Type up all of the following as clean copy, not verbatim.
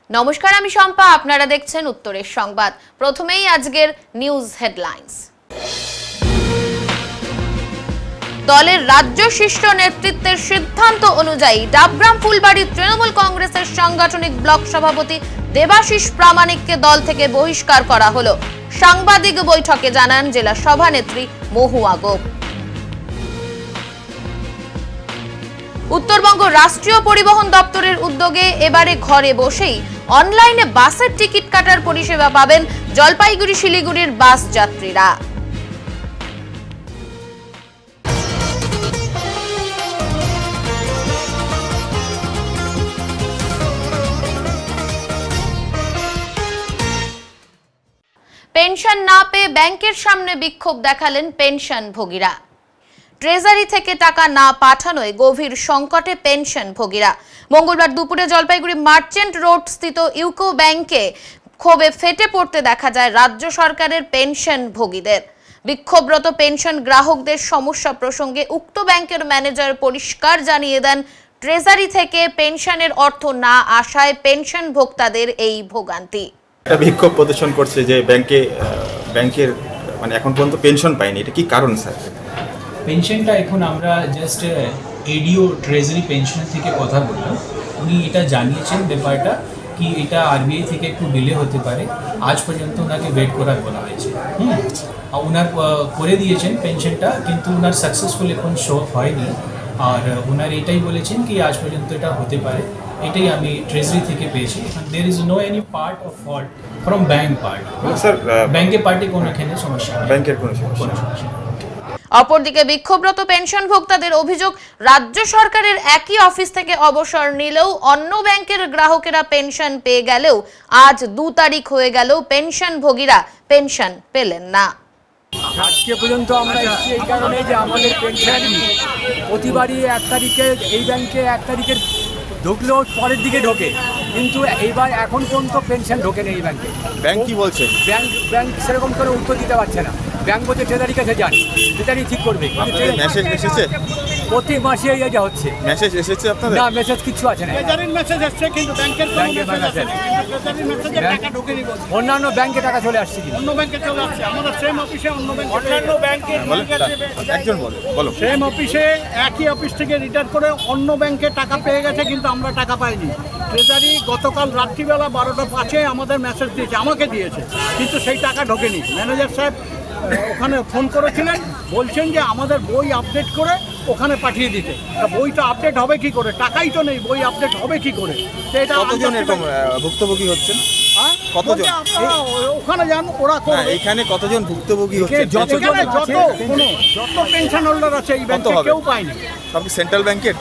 নমস্কার, আমি শম্পা। আপনারা দেখছেন উত্তরের সংবাদ। প্রথমেই আজকের নিউজ হেডলাইন্স। দলের রাজ্য শীর্ষ নেতৃত্বের সিদ্ধান্ত অনুযায়ী ডাবগ্রাম ফুলবাড়ি তৃণমূল কংগ্রেসের সাংগঠনিক ব্লক সভাপতি দেবাশিস প্রামাণিককে দল থেকে বহিষ্কার করা হলো। সাংবাদিক বৈঠকে জানান জেলা সভানেত্রী মহুয়া গোপ। উত্তরবঙ্গ রাষ্ট্রীয় পরিবহন দপ্তরের উদ্যোগে এবারে ঘরে বসেই অনলাইনে বাসের টিকিট কাটার পরিষেবা পাবেন জলপাইগুড়ি শিলিগুড়ির বাস যাত্রীরা। পেনশন না পেয়ে ব্যাংকের সামনে বিক্ষোভ দেখালেন পেনশনভোগীরা। ট্রেজারি থেকে টাকা না পাঠানোয় গভীর সংকটে পেনশনভোগীরা। মঙ্গলবার দুপুরে জলপাইগুড়ি মার্চেন্ট রোড স্থিত ইউকো ব্যাংকে ক্ষোভে ফেটে পড়তে দেখা যায় রাজ্য সরকারের পেনশনভোগীদের। বিক্ষোভরত পেনশন গ্রাহকদের সমস্যা প্রসঙ্গে উক্ত ব্যাংকের ম্যানেজার পরিষ্কার জানিয়ে দেন, ট্রেজারি থেকে পেনশনের অর্থ না আসায় পেনশন ভোক্তাদের এই ভোগান্তি। একটা বিক্ষোভ প্রদর্শন করছে যে ব্যাংকের মানে এখন পর্যন্ত পেনশন পায়নি, এটা কি কারণ স্যার? পেনশনটা এখন আমরা জাস্ট এডিও ট্রেজারি পেনশন থেকে কথা বললাম। উনি এটা জানিয়েছেন ব্যাপারটা কি এটা আরবিআই থেকে একটু ডিলে হতে পারে, আজ পর্যন্ত ওনাকে ওয়েট করার বলা হয়েছে। ওনার করে দিয়েছেন পেনশনটা, কিন্তু ওনার সাকসেসফুল এখন শো হয়নি। আর ওনার এটাই বলেছেন কি আজ পর্যন্ত এটা হতে পারে, এটাই আমি ট্রেজারি থেকে পেয়েছি। There is no any part of fault from bank part. Sir ব্যাংকের পার্টি কোনো এখানে সমস্যা নেই, ব্যাংকের কোনো সমস্যা। অপরদিকে বিক্ষোভরত পেনশন ভোক্তাদের অভিযোগ, রাজ্য সরকারের একই অফিস থেকে অবসর নিলেও অন্য ব্যাংকের গ্রাহকেরা পেনশন পেয়ে গেলেও আজ 2 তারিখ হয়ে গেল পেনশনভোগীরা পেনশন পেলেন না। আজকে পর্যন্ত আমরা এসেছি এই কারণে যে আমাদের পেনশন প্রতিবারই 1 তারিখে এই ব্যাংকে 1 তারিখের ঢুকলেও পরের দিকে ঢোকে, কিন্তু এইবার এখন পর্যন্ত পেনশন ঢোকে না এই ব্যাংকে। ব্যাংক কি বলছে? ব্যাংক সেরকম করে উত্তর দিতে পারছে না। ব্যাংক বলছে ট্রেজারির কাছে যান, ট্রেজারি ঠিক করবে। মেসেজ এসেছে প্রতি মাসে এটা হচ্ছে। মেসেজ এসেছে আপনাদের? না, মেসেজ কিছু আছে না। ট্রেজারির মেসেজ আসছে কিন্তু ব্যাংকের মেসেজ টাকা ঢোকেনি। অন্যান্য ব্যাংকে টাকা চলে আসছে, কি অন্য ব্যাংকে চলে আসছে। আমাদের সেম অফিসে অন্য ব্যাংকে একজন বলো সেম অফিসে একই অফিস থেকে রিটার্ন করে অন্য ব্যাংকে টাকা পেয়ে গেছে, কিন্তু আমরা টাকা পাইনি। ট্রেজারি গতকাল রাত্রিবেলা 12টা 5-এ আমাদের মেসেজ দিয়েছে, আমাকে দিয়েছে, কিন্তু সেই টাকা ঢোকেনি। ম্যানেজার সাহেব ওখানে ফোন করেছিলেন, বলছেন যে আমাদের বই আপডেট করে ওখানে পাঠিয়ে দিতে। বইটা আপডেট হবে কি করে? টাকাই তো নেই, বই আপডেট হবে কি করে? এটা কতজন এরকম ভুক্তভোগী হচ্ছেন? কতজন? ওখানে যান, ওরা এখানে কতজন ভুক্তভোগী হচ্ছে? যত পেনশন হোল্ডার আছে এই ব্যাংকে কেউ পায়নি। সব সেন্ট্রাল ব্যাংকের?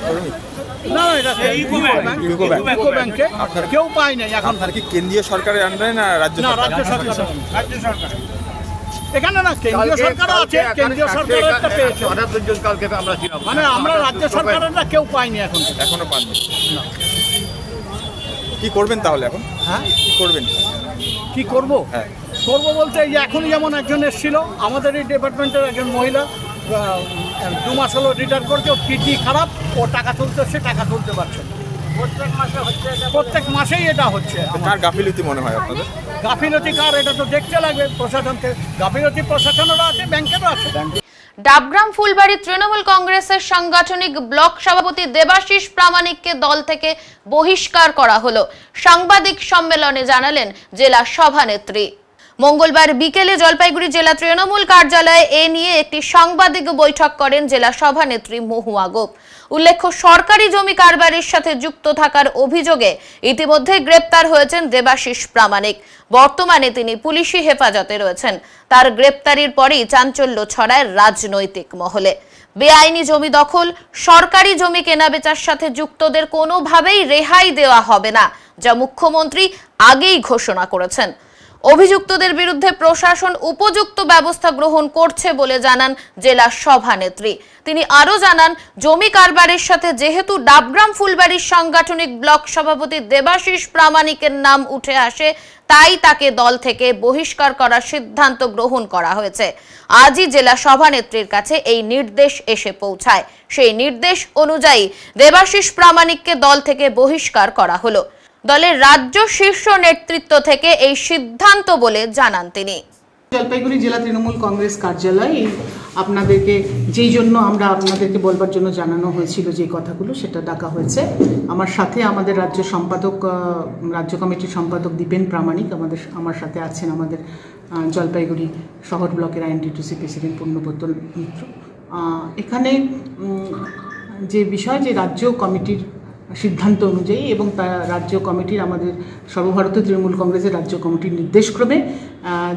না, এটা ইউকো ব্যাংকে কেউ পায় নাই। এখন কি কেন্দ্রীয় সরকারের আন্ডারে না রাজ্য সরকার? এখানে না, কেন্দ্রীয় সরকারও আছে, কেন্দ্রীয় সরকারও একটা পেয়েছে। মানে আমরা রাজ্য সরকারেরটা কেউ পাইনি, এখনো পাননি। কি করবেন তাহলে এখন? হ্যাঁ, কি করবেন? কি করব? হ্যাঁ, করবো বলতে এই যে এখনই যেমন একজন এসেছিল আমাদের এই ডিপার্টমেন্টের একজন মহিলা, 2 মাস হলো রিটার্ন করছে, ওর কিডনি খারাপ, ও টাকা তুলতে এসছে, টাকা তুলতে পারছে না। প্রত্যেক মাসেই এটা হচ্ছে। কার গাফিলতি মনে হয় আপনাদের? গাফিলতি কার, এটা তো দেখতে লাগবে প্রশাসনকে। গাফিলতি প্রশাসনেরও আছে, ব্যাংকেরও আছে। ডাবগ্রাম ফুলবাড়ি তৃণমূল কংগ্রেসের সাংগঠনিক ব্লক সভাপতি দেবাশিস প্রামাণিককে দল থেকে বহিষ্কার করা হলো। সাংবাদিক সম্মেলনে জানালেন জেলা সভানেত্রী। মঙ্গলবার বিকেলে জলপাইগুড়ি জেলা তৃণমূল কার্যালয়ে এ নিয়ে একটি সাংবাদিক বৈঠক করেন জেলা সভানেত্রী মহুয়া গোপ। উল্লেখ্য, সরকারি জমি কারবারের সাথে যুক্ত থাকার অভিযোগে ইতিমধ্যে গ্রেপ্তার হয়েছেন দেবাশিস প্রামাণিক। বর্তমানে তিনি পুলিশি হেফাজতে রয়েছেন। তার গ্রেপ্তারির পরেই চাঞ্চল্য ছড়ায় রাজনৈতিক মহলে। বেআইনি জমি দখল, সরকারি জমি কেনাবেচার সাথে যুক্তদের কোনোভাবেই রেহাই দেওয়া হবে না, যা মুখ্যমন্ত্রী আগেই ঘোষণা করেছেন। অভিযুক্তদের বিরুদ্ধে প্রশাসন উপযুক্ত ব্যবস্থা গ্রহণ করছে বলে জানান জেলা সভানেত্রী। তিনি আরো জানান, জমি কারবারের সাথে যেহেতু ডাবগ্রাম ফুলবাড়ির সাংগঠনিক ব্লক সভাপতি দেবাশিস প্রামাণিকের নাম উঠে আসে, তাই তাকে দল থেকে বহিষ্কার করার সিদ্ধান্ত গ্রহণ করা হয়েছে। আজই জেলা সভানেত্রীর কাছে এই নির্দেশ এসে পৌঁছায়। সেই নির্দেশ অনুযায়ী দেবাশিস প্রামাণিককে দল থেকে বহিষ্কার করা হলো। দলের রাজ্য শীর্ষ নেতৃত্ব থেকে এই সিদ্ধান্ত বলে জানান তিনি। জলপাইগুড়ি জেলা তৃণমূল কংগ্রেস কার্যালয় আপনাদেরকে যেই জন্য আমরা আপনাদেরকে বলবার জন্য জানানো হয়েছিল যে কথাগুলো, সেটা ডাকা হয়েছে। আমার সাথে আমাদের রাজ্য সম্পাদক, রাজ্য কমিটির সম্পাদক দীপেন প্রামাণিক আমার সাথে আছেন, আমাদের জলপাইগুড়ি শহর ব্লকের আইএনটিটিউসি প্রেসিডেন্ট পূর্ণব্রত মিত্র। এখানে যে বিষয়, যে রাজ্য কমিটির সিদ্ধান্ত অনুযায়ী এবং তা রাজ্য কমিটির, আমাদের সর্বভারতীয় তৃণমূল কংগ্রেসের রাজ্য কমিটির নির্দেশক্রমে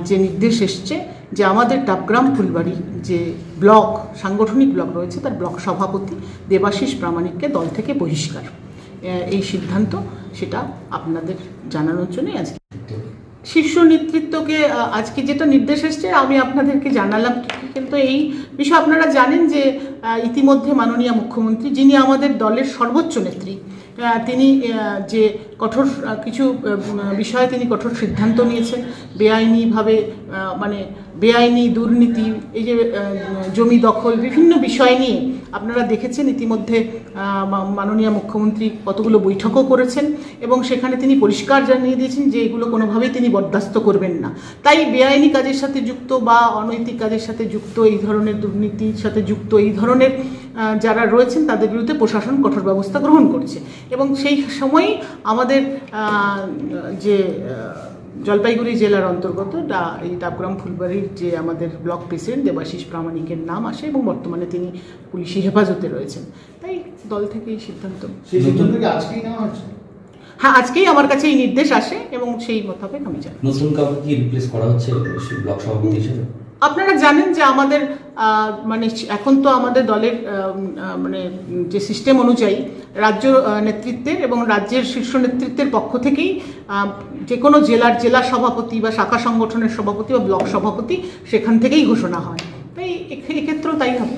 যে নির্দেশ এসছে যে আমাদের টাপগ্রাম ফুলবাড়ি যে ব্লক, সাংগঠনিক ব্লক রয়েছে, তার ব্লক সভাপতি দেবাশিস প্রামাণিককে দল থেকে বহিষ্কার, এই সিদ্ধান্ত, সেটা আপনাদের জানানোর জন্যই আজকে শীর্ষ নেতৃত্বকে আজকে যেটা নির্দেশ এসছে আমি আপনাদেরকে জানালাম। কিন্তু এই বিষয়ে আপনারা জানেন যে ইতিমধ্যে মাননীয় মুখ্যমন্ত্রী, যিনি আমাদের দলের সর্বোচ্চ নেত্রী, তিনি যে কঠোর কিছু বিষয়ে তিনি কঠোর সিদ্ধান্ত নিয়েছেন। বেআইনিভাবে, মানে বেআইনি দুর্নীতি, এই যে জমি দখল, বিভিন্ন বিষয় নিয়ে আপনারা দেখেছেন ইতিমধ্যে মাননীয় মুখ্যমন্ত্রী কতগুলো বৈঠকও করেছেন এবং সেখানে তিনি পরিষ্কার জানিয়ে দিয়েছেন যে এগুলো কোনোভাবেই তিনি বরদাস্ত করবেন না। তাই বেআইনি কাজের সাথে যুক্ত বা অনৈতিক কাজের সাথে যুক্ত, এই ধরনের দুর্নীতির সাথে যুক্ত এই ধরনের যারা রয়েছেন তাদের বিরুদ্ধে প্রশাসন কঠোর ব্যবস্থা গ্রহণ করছে। এবং সেই সময়ই আমাদের যে জলপাইগুড়ি জেলার অন্তর্গত এই টাপগ্রাম ফুলবাড়ির যে আমাদের ব্লক প্রেসিডেন্ট দেবাশিস প্রামাণিকের নাম আসে এবং বর্তমানে তিনি পুলিশি হেফাজতে রয়েছেন। তাই দল থেকে এই সিদ্ধান্ত। হ্যাঁ, আজকেই আমার কাছে এই নির্দেশ আসে এবং সেই মোতাবেক আমি জানি। নতুন কাউকে কি রিপ্লেস করা হচ্ছে ব্লক সভাপতি হিসেবে? আপনারা জানেন যে আমাদের মানে এখন তো আমাদের দলের মানে যে সিস্টেম অনুযায়ী রাজ্য নেতৃত্বের এবং রাজ্যের শীর্ষ নেতৃত্বের পক্ষ থেকেই যে কোনো জেলার জেলা সভাপতি বা শাখা সংগঠনের সভাপতি বা ব্লক সভাপতি সেখান থেকেই ঘোষণা হয়। তাই এক্ষেত্রেও তাই হবে।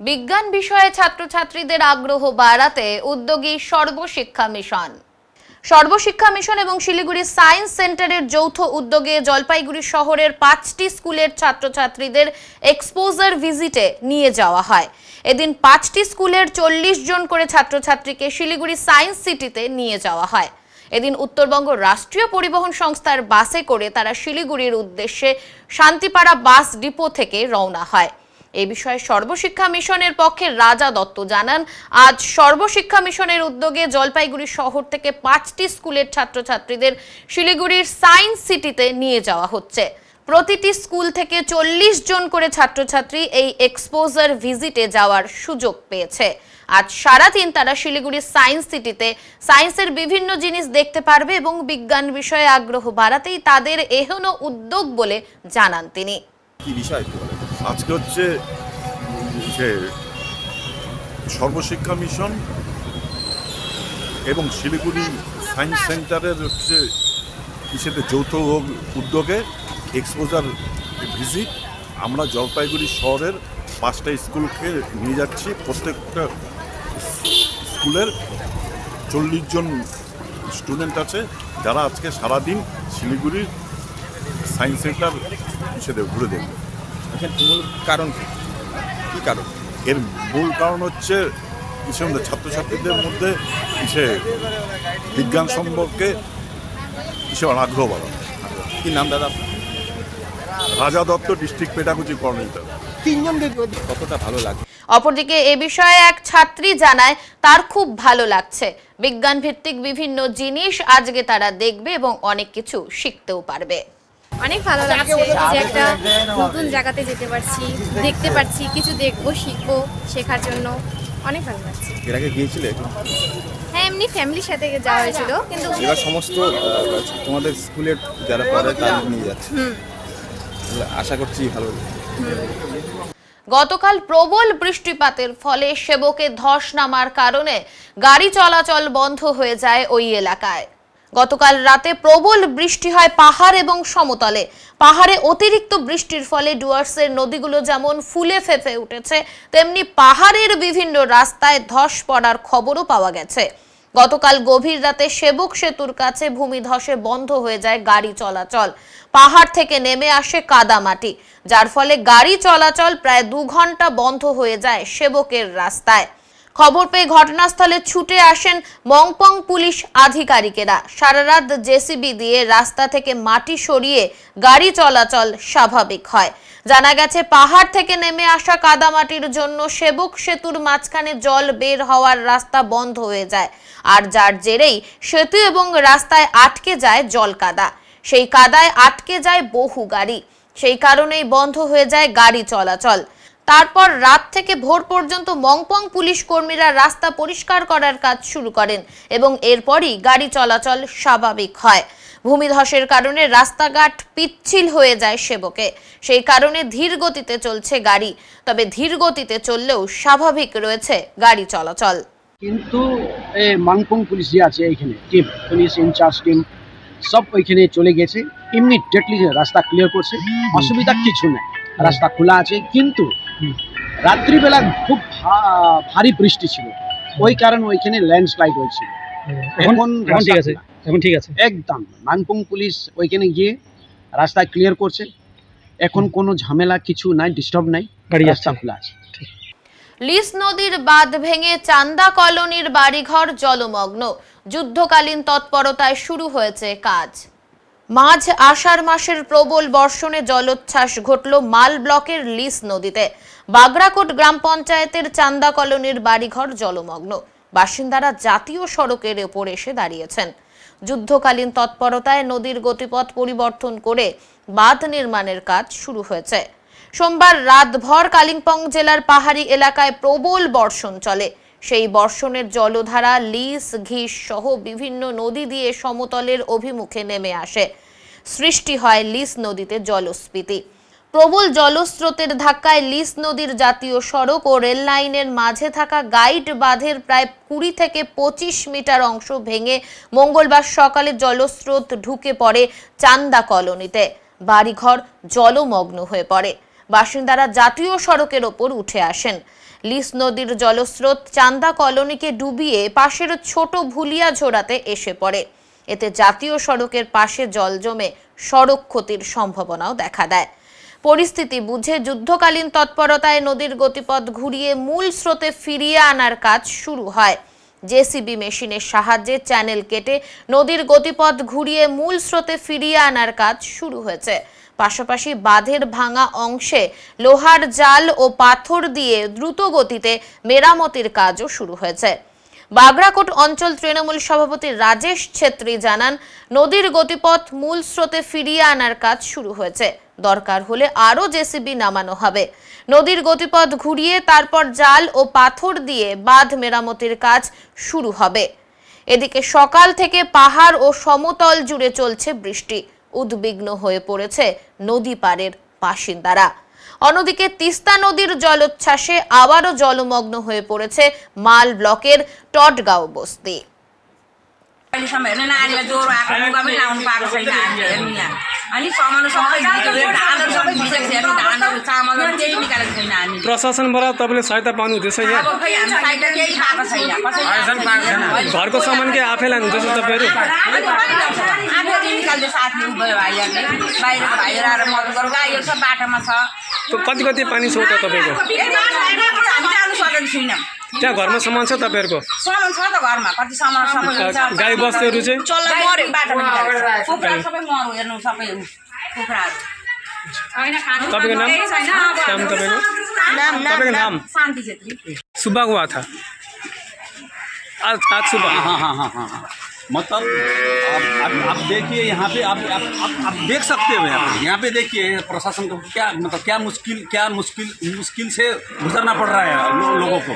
বিজ্ঞান বিষয়ে ছাত্রছাত্রীদের আগ্রহ বাড়াতে উদ্যোগী সর্বশিক্ষা মিশন। সর্বশিক্ষা মিশন এবং শিলিগুড়ি সায়েন্স সেন্টারের যৌথ উদ্যোগে জলপাইগুড়ি শহরের 5টি স্কুলের ছাত্রছাত্রীদের এক্সপোজার ভিজিটে নিয়ে যাওয়া হয়। এদিন 5টি স্কুলের 40 জন করে ছাত্রছাত্রীকে শিলিগুড়ি সায়েন্স সিটিতে নিয়ে যাওয়া হয়। এদিন উত্তরবঙ্গ রাষ্ট্রীয় পরিবহন সংস্থার বাসে করে তারা শিলিগুড়ির উদ্দেশ্যে শান্তিপাড়া বাস ডিপো থেকে রওনা হয়। এই বিষয়ে সর্বশিক্ষা মিশনের পক্ষে রাজা দত্ত জানান, আজ সর্বশিক্ষা মিশনের উদ্যোগে জলপাইগুড়ি শহর থেকে 5টি স্কুলের ছাত্রছাত্রীদের শিলিগুড়ির সায়েন্স সিটিতে নিয়ে যাওয়া হচ্ছে। প্রতিটি স্কুল থেকে 40 জন করে ছাত্রছাত্রী এই এক্সপোজার ভিজিটে যাওয়ার সুযোগ পেয়েছে। আজ সারাদিন তারা শিলিগুড়ি সায়েন্স সিটিতে সায়েন্সের বিভিন্ন জিনিস দেখতে পারবে এবং বিজ্ঞান বিষয়ে আগ্রহ বাড়াতেই তাদের এহেন উদ্যোগ বলে জানান তিনি। কি বিষয় আজকে হচ্ছে যে সর্বশিক্ষা মিশন এবং শিলিগুড়ি সায়েন্স সেন্টারের হচ্ছে হিসেবে যৌথ উদ্যোগে এক্সপোজার ভিজিট। আমরা জলপাইগুড়ি শহরের 5টা স্কুলকে নিয়ে যাচ্ছি। প্রত্যেকটা স্কুলের 40 জন স্টুডেন্ট আছে যারা আজকে সারাদিন শিলিগুড়ির সায়েন্স সেন্টার হিসেবে ঘুরে দেখবে। মূল কারণ কি কারণ? এর মূল কারণ হচ্ছে ছাত্রছাত্রীদের মধ্যে বিজ্ঞান সম্পর্কে আগ্রহ বাড়ানো। কি নাম দাদা? রাজা দত্ত, ডিস্ট্রিক্ট পেডাগজি কোঅর্ডিনেটর। 3 জনকে কতটা ভালো লাগে? অপরদিকে এ বিষয়ে এক ছাত্রী জানায় তার খুব ভালো লাগছে। বিজ্ঞান ভিত্তিক বিভিন্ন জিনিস আজকে তারা দেখবে এবং অনেক কিছু শিখতেও পারবে। অনেক ভালো লাগছে যে একটা নতুন জায়গাতে যেতে পারছি, দেখতে পারছি, কিছু দেখবো, শিখবো, শেখার জন্য অনেক ভালো লাগছে। এর আগে গিয়েছিলে? হ্যাঁ, এমনি ফ্যামিলির সাথে যাওয়া হয়েছিল, কিন্তু এবার সমস্ত তোমাদের স্কুলের যারা পড়ে তাদের নিয়ে যাচ্ছে। আশা করছি ভালো। গতকাল প্রবল বৃষ্টিপাতের ফলে সেবকে ধস নামার কারণে গাড়ি চলাচল বন্ধ হয়ে যায় ওই এলাকায়। গতকাল রাতে প্রবল বৃষ্টি হয় পাহাড় এবং সমতলে। পাহাড়ে অতিরিক্ত বৃষ্টির ফলে ডুয়ার্সের নদীগুলো যেমন ফুলে ফেঁপে উঠেছে, তেমনি পাহাড়ের বিভিন্ন রাস্তায় ধস পড়ার খবরও পাওয়া গেছে। গতকাল গভীর রাতে সেবক সেতুর কাছে ভূমিধসে বন্ধ হয়ে যায় গাড়ি চলাচল। পাহাড় থেকে নেমে আসে কাদামাটি, যার ফলে গাড়ি চলাচল প্রায় 2 ঘন্টা বন্ধ হয়ে যায় সেবকের রাস্তায়। খবর পেয়ে ঘটনাস্থলে ছুটে আসেন মংপং পুলিশ আধিকারিকেরা। সারা রাত জেসিবি দিয়ে রাস্তা থেকে মাটি সরিয়ে গাড়ি চলাচল স্বাভাবিক হয়। জানা গেছে পাহাড় থেকে নেমে আসা কাদামাটির জন্য সেবক সেতুর মাঝখানে জল বের হওয়ার রাস্তা বন্ধ হয়ে যায়, আর যার জেরেই সেতু এবং রাস্তায় আটকে যায় জল কাদা। সেই কাদায় আটকে যায় বহু গাড়ি, সেই কারণেই বন্ধ হয়ে যায় গাড়ি চলাচল। তারপর রাত থেকে ভোর পর্যন্ত মংপং পুলিশ কর্মীরা রাস্তা পরিষ্কার করার কাজ শুরু করেন এবং এরপরই গাড়ি চলাচল স্বাভাবিক হয়। ভূমিধসের কারণে রাস্তাঘাট পিচ্ছিল হয়ে যায় সেবকে, সেই কারণে ধীর গতিতে চলছে গাড়ি। তবে ধীর গতিতে চললেও স্বাভাবিক রয়েছে গাড়ি চলাচল। কিন্তু মংপং পুলিশ যে আছে এইখানে টিম, পুলিশ ইনচার্জ টিম সব ওইখানে চলে গেছে, ইমিডিয়েটলি রাস্তা ক্লিয়ার করছে, অসুবিধা কিছু নেই, রাস্তা খোলা আছে। কিন্তু রাত্রিবেলা খুব ভারী বৃষ্টি ছিল, ওই কারণে ওইখানে ল্যান্ডস্লাইড হয়েছিল। এখন ঠিক আছে একদম। মংপং পুলিশ ওইখানে গিয়ে রাস্তা ক্লিয়ার করছে, এখন কোনো ঝামেলা কিছু নাই, ডিস্টার্ব নাই, রাস্তা খোলা আছে। লিস নদীর বাঁধ ভেঙে চান্দা কলোনির বাড়িঘর জলমগ্ন। যুদ্ধকালীন তৎপরতায় শুরু হয়েছে কাজ। মাঝ আষাঢ় মাসের প্রবল বর্ষণে জলোচ্ছ্বাস ঘটল মাল ব্লকের লিস নদীতে। বাগরাকোট গ্রাম পঞ্চায়েতের চান্দা কলোনির বাড়িঘর জলমগ্ন। বাসিন্দারা জাতীয় সড়কের ওপর এসে দাঁড়িয়েছেন। যুদ্ধকালীন তৎপরতায় নদীর গতিপথ পরিবর্তন করে বাঁধ নির্মাণের কাজ শুরু হয়েছে। সোমবার রাতভর কালিম্পং জেলার পাহাড়ি এলাকায় প্রবল বর্ষণ চলে। সেই বর্ষণের জলধারা লিস, ঘিস সহ বিভিন্ন নদী দিয়ে সমতলের অভিমুখে নেমে আসে। সৃষ্টি হয় লিস নদীতে জলস্ফীতি। প্রবল জলস্রোতের ধাক্কায় লিস নদীর জাতীয় সড়ক ও রেল লাইনের মাঝে থাকা গাইড বাঁধের প্রায় 20 থেকে 25 মিটার অংশ ভেঙে মঙ্গলবার সকালে জলস্রোত ঢুকে পড়ে চান্দা কলোনিতে। বাড়িঘর জলমগ্ন হয়ে পড়ে। বাসিন্দারা জাতীয় সড়কের ওপর উঠে আসেন। লিস নদীর জলস্রোত চান্দা কলোনিকে ডুবিয়ে পাশের ছোট ভুলিয়া ঝোড়াতে এসে পড়ে। এতে জাতীয় সড়কের পাশে জল জমে সড়ক ক্ষতির সম্ভাবনাও দেখা দেয়। পরিস্থিতি বুঝে যুদ্ধকালীন তৎপরতায় নদীর গতিপথ ঘুরিয়ে মূল স্রোতে ফিরিয়ে আনার কাজ শুরু হয়। জেসিবি মেশিনের সাহায্যে চ্যানেল কেটে নদীর গতিপথ ঘুরিয়ে মূল স্রোতে ফিরিয়ে আনার কাজ শুরু হয়েছে। পাশাপাশি বাঁধের ভাঙা অংশে লোহার জাল ও পাথর দিয়ে দ্রুত গতিতে মেরামতির কাজও শুরু হয়েছে। বাগরাকোট অঞ্চল তৃণমূল সভাপতি রাজেশ ছেত্রী জানান, নদীর গতিপথ মূল স্রোতে ফিরিয়ে আনার কাজ শুরু হয়েছে। দরকার হলে আরও জেসিবি নামানো হবে। নদীর গতিপথ ঘুরিয়ে তারপর জাল ও পাথর দিয়ে বাঁধ মেরামতির কাজ শুরু হবে। এদিকে সকাল থেকে পাহাড় ও সমতল জুড়ে চলছে বৃষ্টি। উদ্বিগ্ন হয়ে পড়েছে নদী পাড়ের বাসিন্দারা। অন্যদিকে তিস্তা নদীর জলোচ্ছ্বাসে আবারও জলমগ্ন হয়ে পড়েছে মাল ব্লকের টটগাঁও বস্তি। प्रशासनबाट तपाईँले सहायता पाउनु हुँदैछ यहाँ? घरको सामान के आफै लानुहुँदैछ तपाईँहरू? कति कति पानी छ त तपाईँको? त्यहाँ घरमा सामान छ तपाईँहरूको? सामान छ त घरमा, कति सामान गाई बस्तुहरू चाहिँ? तपाईँको नाम? तपाईँको नाम? शान्ति छेत्री। सुब्बा हुआ था आज सुबह। हाँ मतलब आप देखिए यहाँ पे आप देख सकते हो यहाँ पे देखिए प्रशासन को क्या मतलब क्या मुश्किल से गुजरना पड़ रहा है लोगों को।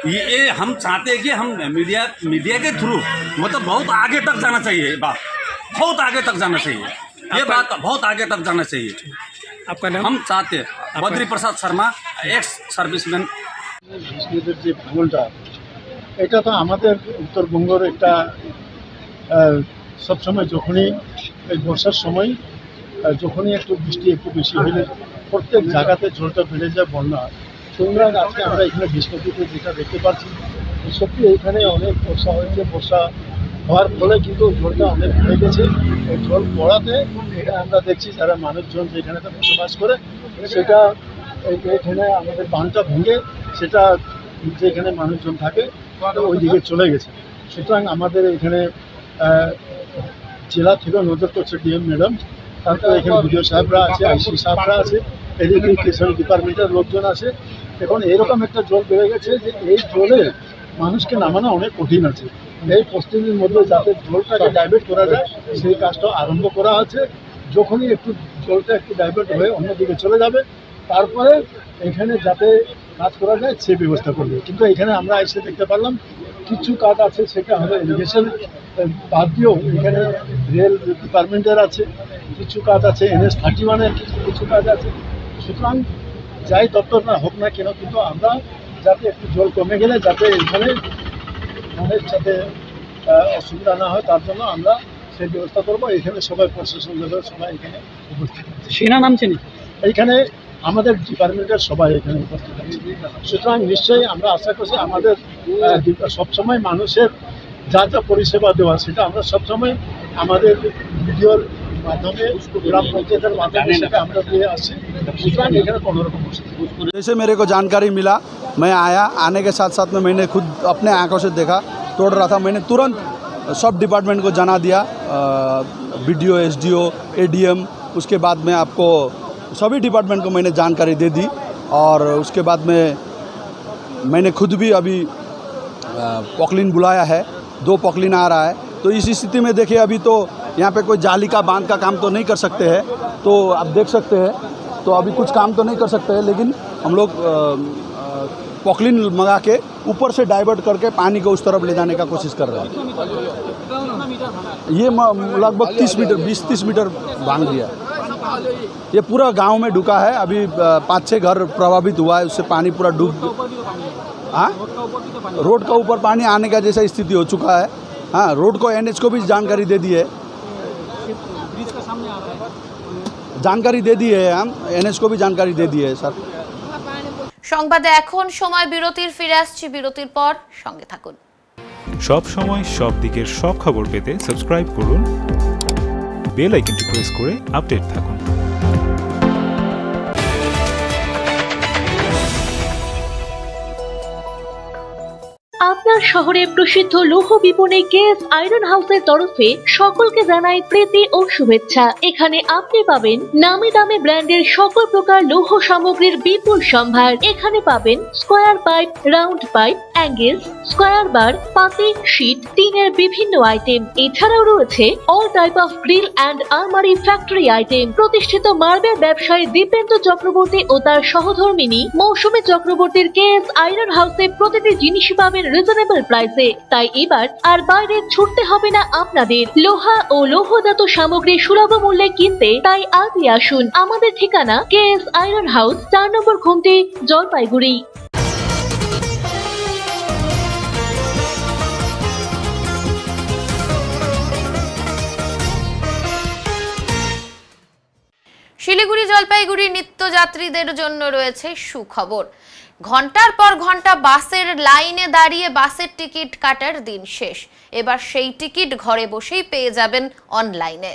ये हम चाहते हैं कि हम मीडिया के थ्रू मतलब बहुत आगे तक जाना चाहिए, बात बहुत आगे तक जाना चाहिए, ये बात बहुत आगे तक जाना चाहिए। आपका नाम? हम चाहते हैं बद्री प्रसाद शर्मा, एक्स सर्विसमैन। যে ভূগোলটা এটা তো আমাদের উত্তরবঙ্গের একটা সবসময় যখনই এই বর্ষার সময় যখনই একটু বৃষ্টি একটু বেশি হলে প্রত্যেক জায়গাতে জলটা বেড়ে যায়, বন্যা হয়। তোমরা আজকে আমরা এখানে বৃষ্টিতে যেটা দেখতে পাচ্ছি সত্যি এইখানে অনেক বর্ষা হয়েছে। বর্ষা হওয়ার ফলে কিন্তু জলটা অনেক বেড়ে গেছে। এই জল পড়াতে এটা আমরা দেখছি যারা মানুষজন যেখানেতে বসবাস করে সেটা এখানে আমাদের বাঁধটা ভেঙে সেটা যেখানে মানুষজন থাকে ওই দিকে চলে গেছে। সুতরাং আমাদের এখানে জেলা থেকে নজর করছে ডিএম ম্যাডাম, তারপরে এখানে বিডিও সাহেবরা আছে, আইসি সাহেবরা আছে, এদিকে কৃষি ডিপার্টমেন্টের লোকজন আছে। এখন এরকম একটা জল বেড়ে গেছে যে এই জলে মানুষকে নামানো অনেক কঠিন আছে। এই পরিস্থিতির মধ্যে যাতে জলটাকে ডাইভার্ট করা যায় সেই কাজটা আরম্ভ করা আছে। যখনই একটু জলটা একটু ডাইভার্ট হয়ে অন্যদিকে চলে যাবে তারপরে এখানে যাতে কাজ করা যায় সেই ব্যবস্থা করবে। কিন্তু এখানে আমরা এসে দেখতে পারলাম কিছু কাজ আছে, সেটা হলো ইরিগেশন বাদ দিয়েও এখানে রেল ডিপার্টমেন্টের আছে, কিছু কাজ আছে NH-31-এর কিছু কাজ আছে। সুতরাং যাই দপ্তর না হোক না কেন, কিন্তু আমরা যাতে একটু জল কমে গেলে যাতে এখানে অনেক যাতে অসুবিধা না হয় তার জন্য আমরা সেই ব্যবস্থা করবো। এখানে সবাই প্রশাসন লেভেল সবাই এখানে উপস্থিত আছে। সেনা নামছে না এইখানে আমাদের ডিপার্টমেন্টের সবাই এখানে উপস্থিত আছে। সুতরাং নিশ্চয়ই আমরা আশা করছি আমাদের সবসময় মানুষের যা যা পরিষেবা দেওয়া সেটা আমরা সবসময় আমাদের ভিডিওর মাধ্যমে গ্রাম পঞ্চায়েতের মাধ্যমে সেটা আমরা দিয়ে আসছি। সুতরাং এখানে কোনোরকম অসুবিধা। जैसे मेरे को जानकारी मिला, मैं आया, आने के साथ साथ में मैंने खुद अपने आंखों से देखा, तोड़ रहा था। मैंने तुरंत सब डिपार्टमेंट को जना दिया, BDO, SDO, ADM, उसके बाद में आपको सभी डिपार्टमेंट को मैंने जानकारी दे दी। और उसके बाद में मैंने खुद भी अभी पॉकलिन बुलाया है, 2 पॉकलिन आ रहा है। तो इस स्थिति में देखिए अभी तो यहाँ पे कोई जाली का बांध का काम तो नहीं कर सकते हैं, तो आप देख सकते हैं। तो अभी कुछ काम तो नहीं कर सकते हैं, लेकिन हम लोग पॉकलिन मंगा के ऊपर से डाइवर्ट करके पानी को उस तरफ ले जाने का कोशिश कर रहे हैं। ये लगभग 20-30 मीटर बांध दिया। ये पूरा गांव में ढुका है। अभी 5-6 घर प्रभावित हुआ है, उससे पानी पूरा डूब। हाँ, रोड का ऊपर पानी आने का जैसा स्थिति हो चुका है। हाँ, रोड को NH को भी जानकारी दे दी है, जानकारी दे दी है, हम NH को भी जानकारी दे दी है सर। সংবাদে এখন সময় বিরতির, ফিরে আসছি বিরতির পর, সঙ্গে থাকুন। সব সময় সব দিকের সব খবর পেতে সাবস্ক্রাইব করুন, বেল আইকনটি প্রেস করে আপডেট থাকুন। আপনার শহরে প্রসিদ্ধ লৌহ বিপণী কেএস আয়রন হাউসের তরফে সকলকে জানাই প্রীতি ও শুভেচ্ছা। এখানে আপনি পাবেন নামি দামি ব্র্যান্ডের সকল প্রকার লৌহ সামগ্রীর বিপুল সম্ভার। এখানে পাবেন square pipe, round pipe, angles, square bar, পাতি, শীট, টিনের বিভিন্ন আইটেম। এছাড়াও রয়েছে all type of grill and আলমারি ফ্যাক্টরি আইটেম। প্রতিষ্ঠিত মার্বেল ব্যবসায়ী দীপেন্দ্র চক্রবর্তী ও তার সহধর্মিনী মৌসুমী চক্রবর্তীর কেএস আয়রন হাউসে প্রতিটি জিনিসই পাবেন রিজনেবল প্রাইসে। তাই এবার আর বাইরে ছুটতে হবে না আপনাদের। লোহা ও লৌহজাত সামগ্রী সুলভ মূল্যে কিনতে তাই আজই আসুন। আমাদের ঠিকানা কেএস আয়রন হাউস, 4 নম্বর ঘুমটি, জলপাইগুড়ি। শিলিগুড়ি জলপাইগুড়ি নিত্যযাত্রীদের জন্য রয়েছে সুখবর। ঘন্টার পর ঘন্টা বাসের লাইনে দাঁড়িয়ে বাসের টিকিট কাটার দিন শেষ। এবার সেই টিকিট ঘরে বসেই পেয়ে যাবেন অনলাইনে।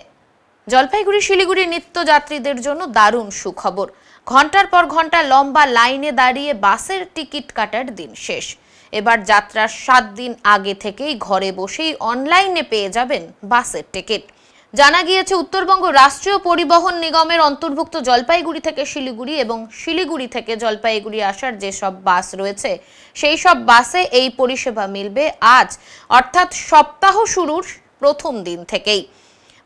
জলপাইগুড়ি শিলিগুড়ি নিত্যযাত্রীদের জন্য দারুণ সুখবর। ঘন্টার পর ঘন্টা লম্বা লাইনে দাঁড়িয়ে বাসের টিকিট কাটার দিন শেষ। এবার যাত্রার 7 দিন আগে থেকেই ঘরে বসেই অনলাইনে পেয়ে যাবেন বাসের টিকিট। জানা গিয়েছে উত্তরবঙ্গ রাষ্ট্রীয় পরিবহন নিগমের অন্তর্ভুক্ত জলপাইগুড়ি থেকে শিলিগুড়ি এবং শিলিগুড়ি থেকে জলপাইগুড়ি আসার যেসব বাস রয়েছে সেই সব বাসে এই পরিষেবা মিলবে আজ, অর্থাৎ সপ্তাহ শুরুর প্রথম দিন থেকেই।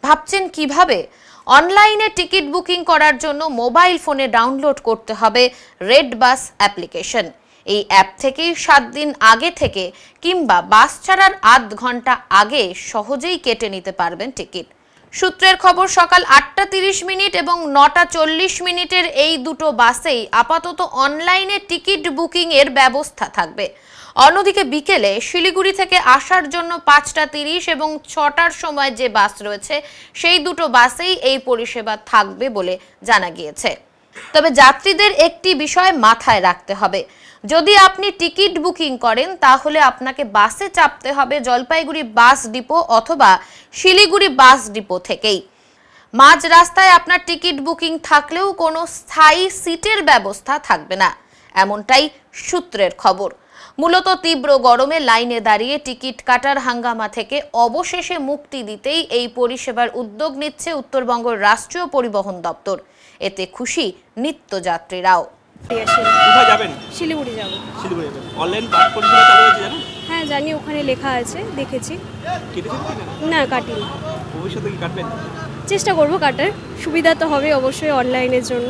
ভাবছেন কিভাবে? অনলাইনে টিকিট বুকিং করার জন্য মোবাইল ফোনে ডাউনলোড করতে হবে রেড বাস অ্যাপ্লিকেশন। এই অ্যাপ থেকেই 7 দিন আগে থেকে কিংবা বাস ছাড়ার আধ ঘন্টা আগে সহজেই কেটে নিতে পারবেন টিকিট। সূত্রের খবর, সকাল 8:30 এবং 9:40 এই দুটো বাসেই আপাতত অনলাইনে টিকিট বুকিং এর ব্যবস্থা থাকবে। অন্যদিকে বিকেলে শিলিগুড়ি থেকে আসার জন্য 5:30 এবং 6টার সময় যে বাস রয়েছে সেই দুটো বাসেই এই পরিষেবা থাকবে বলে জানা গিয়েছে। তবে যাত্রীদের একটি বিষয় মাথায় রাখতে হবে, যদি আপনি টিকিট বুকিং করেন তাহলে আপনাকে বাসে চাপতে হবে জলপাইগুড়ি বাস ডিপো অথবা শিলিগুড়ি বাস ডিপো থেকেই। মাঝ রাস্তায় আপনার টিকিট বুকিং থাকলেও কোনো স্থায়ী সিটের ব্যবস্থা থাকবে না, এমনটাই সূত্রের খবর। মূলত তীব্র গরমে লাইনে দাঁড়িয়ে টিকিট কাটার হাঙ্গামা থেকে অবশেষে মুক্তি দিতেই এই পরিষেবার উদ্যোগ নিচ্ছে উত্তরবঙ্গের রাষ্ট্রীয় পরিবহন দপ্তর। এতে খুশি নিত্যযাত্রীরাও। কোথায় যাবেন? শিলিগুড়ি যাব। শিলিগুড়ি যাবেন। অনলাইন বাস পরিষেবা চালু হয়েছে জানেন? হ্যাঁ জানি, ওখানে লেখা আছে, দেখেছি। কেটেছেন কি না? না কাটিনি। ভবিষ্যতে কি কাটবেন? চেষ্টা করব কাটার, সুবিধা তো হবে অবশ্যই অনলাইনের জন্য।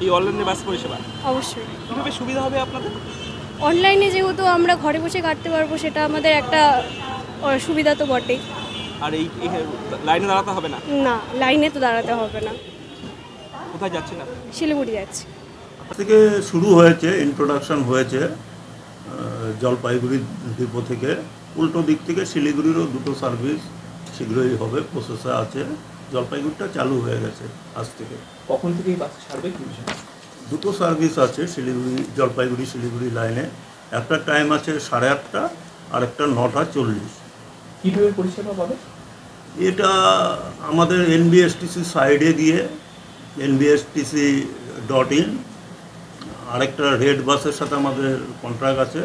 এই অনলাইনে বাস পরিষেবা অবশ্যই কিভাবে সুবিধা হবে আপনাদের? অনলাইনে যেহেতু আমরা ঘরে বসে কাটতে পারবো, সেটা আমাদের একটা সুবিধা তো বটেই। আর এই লাইনে দাঁড়াতে হবে না? না, লাইনে তো দাঁড়াতে হবে না। কোথায় যাচ্ছেন আপনি? শিলিগুড়ি যাচ্ছি। থেকে শুরু হয়েছে, ইন্ট্রোডাকশন হয়েছে জলপাইগুড়ি ডিপো থেকে। উল্টো দিক থেকে শিলিগুড়িরও দুটো সার্ভিস শীঘ্রই হবে, প্রসেসে আছে। জলপাইগুড়িটা চালু হয়ে গেছে আজ থেকে। কখন থেকে এই বাস ছাড়বে কি বিষয়? দুটো সার্ভিস আছে শিলিগুড়ি, জলপাইগুড়ি শিলিগুড়ি লাইনে। একটা টাইম আছে 8:30 আর একটা 9:40। কীভাবে পরিষেবা পাবে? এটা আমাদের NBSTC সাইডে গিয়ে nbstc.in, আরেকটা রেড বাসের সাথে আমাদের কন্ট্রাক্ট আছে।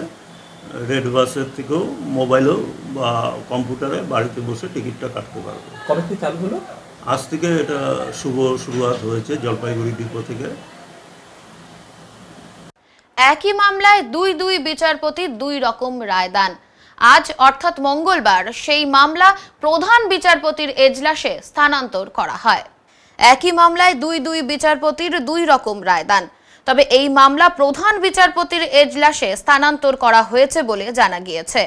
রেড বাসের থেকেও মোবাইলেও বা কম্পিউটারে বাড়িতে বসে টিকিটটা কাটতে পারবে। কবে থেকে চালু হলো? আজ থেকে এটা শুরুয়াত হয়েছে জলপাইগুড়ি ডিপো থেকে। একই মামলায় দুই বিচারপতি দুই রকম রায় দেন। আজ অর্থাৎ মঙ্গলবার সেই মামলা প্রধান বিচারপতির এজলাসে স্থানান্তর করা হয়। একই মামলায় দুই বিচারপতির দুই রকম রায় দেন, তবে এই মামলা প্রধান বিচারপতির এজলাসে স্থানান্তর করা হয়েছে বলে জানা গিয়েছে।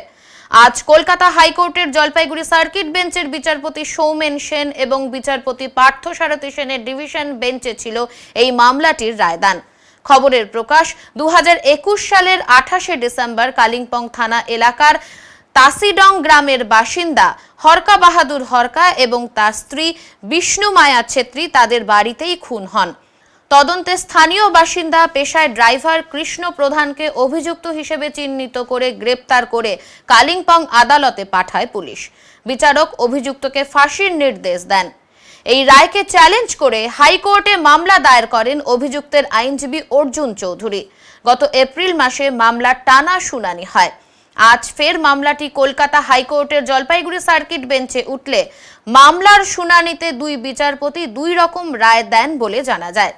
আজ কলকাতা হাইকোর্টের জলপাইগুড়ি সার্কিট বেঞ্চের বিচারপতি সৌমেন সেন এবং বিচারপতি পার্থসারথী সেনের ডিভিশন বেঞ্চে ছিল এই মামলাটির রায়দান। খবরের প্রকাশ 2021 সালের 28শে ডিসেম্বর কালিম্পং থানা এলাকার তাসিডং গ্রামের বাসিন্দা হরকা বাহাদুর হরকা এবং তার স্ত্রী বিষ্ণু মায়া ছেত্রী তাদের বাড়িতেই খুন হন। তদন্তে স্থানীয় বাসিন্দা পেশায় ড্রাইভার কৃষ্ণ প্রধানকে অভিযুক্ত হিসেবে চিহ্নিত করে গ্রেপ্তার করে কালিম্পং আদালতে পাঠায় পুলিশ। বিচারক অভিযুক্তকে ফাঁসির নির্দেশ দেন। এই রায়কে চ্যালেঞ্জ করে হাইকোর্টে মামলা দায়ের করেন অভিযুক্তের আইনজীবী অর্জুন চৌধুরী। গত এপ্রিল মাসে মামলার টানা শুনানি হয়। আজ ফের মামলাটি কলকাতা হাইকোর্টের জলপাইগুড়ি সার্কিট বেঞ্চে উঠলে মামলার শুনানিতে দুই বিচারপতি দুই রকম রায় দেন বলে জানা যায়।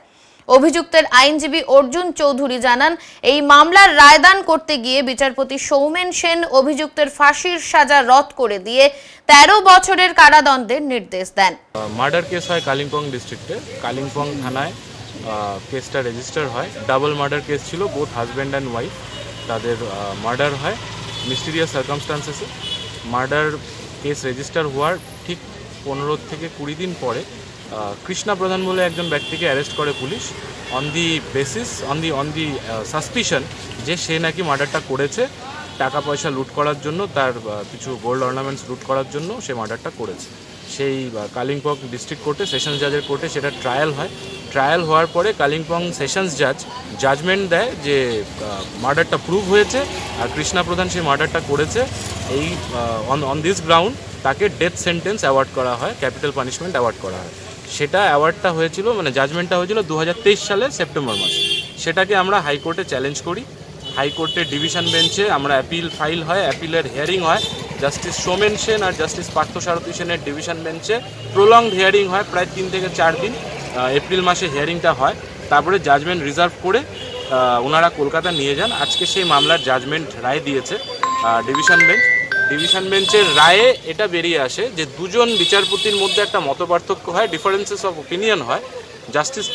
অভিযুক্তের আইনজীবী অর্জুন চৌধুরী জানান, এই মামলার রায়দান করতে গিয়ে বিচারপতি সৌমেন সেন অভিযুক্তের ফাঁসির সাজা রদ করে দিয়ে 13 বছরের কারাদণ্ডের নির্দেশ দেন। মার্ডার কেস হয় কালিম্পং ডিস্ট্রিক্টে, কালিম্পং থানায় কেসটা রেজিস্টার হয়। ডাবল মার্ডার কেস ছিল, বোথ হাজব্যান্ড অ্যান্ড ওয়াইফ, তাদের মার্ডার হয় মিস্টিরিয়াস সার্কামস্টান্সেসে। মার্ডার কেস রেজিস্টার হওয়ার ঠিক 15 থেকে 20 দিন পরে কৃষ্ণা প্রধান বলে একজন ব্যক্তিকে অ্যারেস্ট করে police on the basis on the suspicion যে সে নাকি মার্ডারটা করেছে টাকা পয়সা লুট করার জন্য, তার কিছু গোল্ড অর্নামেন্টস লুট করার জন্য সে মার্ডারটা করেছে। সেই কালিম্পং ডিস্ট্রিক্ট কোর্টে, সেশনস জাজের কোর্টে সেটা ট্রায়াল হয়। ট্রায়াল হওয়ার পরে কালিম্পং সেশনস জাজ জাজমেন্ট দেয় যে মার্ডারটা প্রুভ হয়েছে আর কৃষ্ণা প্রধান সেই মার্ডারটা করেছে। এই অন দিস গ্রাউন্ড তাকে ডেথ সেন্টেন্স অ্যাওয়ার্ড করা হয়, ক্যাপিটাল পানিশমেন্ট অ্যাওয়ার্ড করা হয়। সেটা অ্যাওয়ার্ডটা হয়েছিল, মানে জাজমেন্টটা হয়েছিল 2023 সালের সেপ্টেম্বর মাসে। সেটাকে আমরা হাইকোর্টে চ্যালেঞ্জ করি। হাইকোর্টের ডিভিশন বেঞ্চে আমরা অ্যাপিল ফাইল হয়, অ্যাপিলের হিয়ারিং হয়। জাস্টিস সৌমেন সেন আর জাস্টিস পার্থসারথী সেনের ডিভিশন বেঞ্চে প্রলংড হিয়ারিং হয়, প্রায় 3 থেকে 4 দিন। এপ্রিল মাসে হিয়ারিংটা হয়, তারপরে জাজমেন্ট রিজার্ভ করে ওনারা কলকাতা নিয়ে যান। আজকে সেই মামলার জাজমেন্ট রায় দিয়েছে ডিভিশন বেঞ্চ। ডিভিশন বেঞ্চের রায়ে এটা বেরিয়ে আসে যে দুজন বিচারপতির মধ্যে একটা মতপার্থক্য হয়, ডিফারেন্সেস অফ ওপিনিয়ন হয়। জাস্টিস